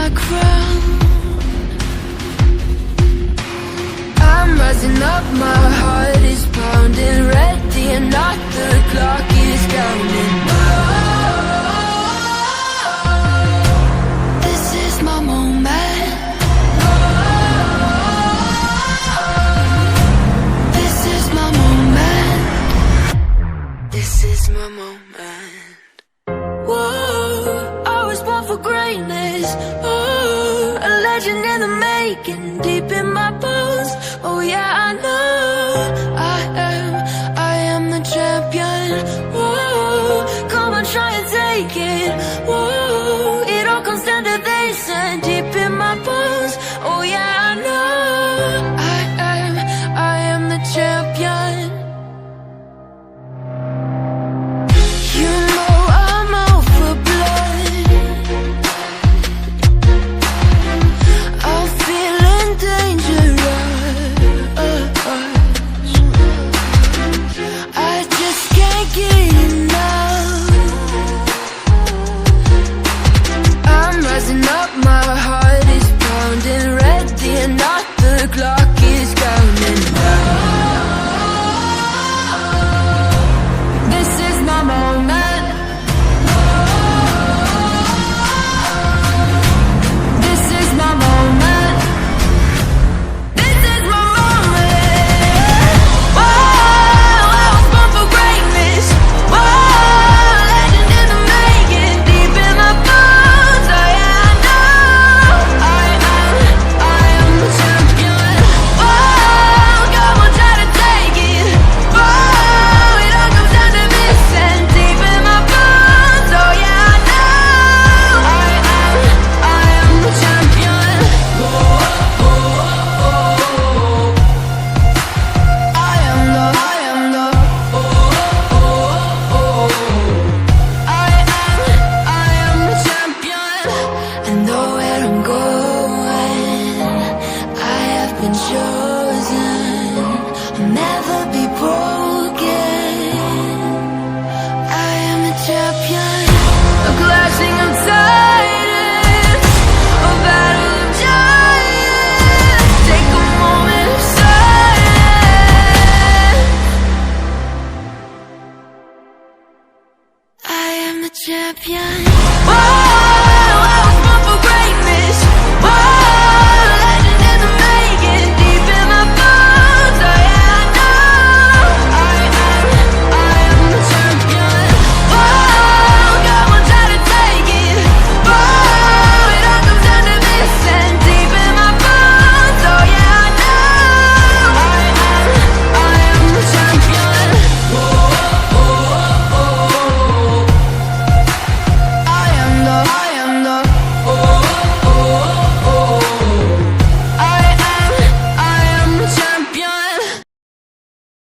my crown. I'm rising up, my heart is pounding, ready or not, the clock is counting. This is my moment. This is my moment. This is my moment. Whoa, I was born for greatness. Oh, a legend in the making, deep in my bones. Oh yeah, I know I am the champion. Whoa, come on, try and take it. Whoa, it all comes down to this and deep in my bones. Oh yeah, I know I am the champion. You know I'm out for blood. I'm feeling dangerous. I just can't get enough. I'm rising up, my heart is pounding, ready or not, the clock is counting. This is my moment. This is my moment. This is my moment. Whoa, I was born for greatness. Whoa, legend in the making, deep in my bones. Oh yeah, I know I am the champion. Whoa, come on, try to take it. Whoa, it all comes down to this and deep in my bones. Oh yeah, I know I am the champion. I am the champion. I know where I'm going. I have been chosen. I'll never be broken. I am the champion. A clashing of titans, a battle of giants. Take a moment of silence. I am the champion. Whoa!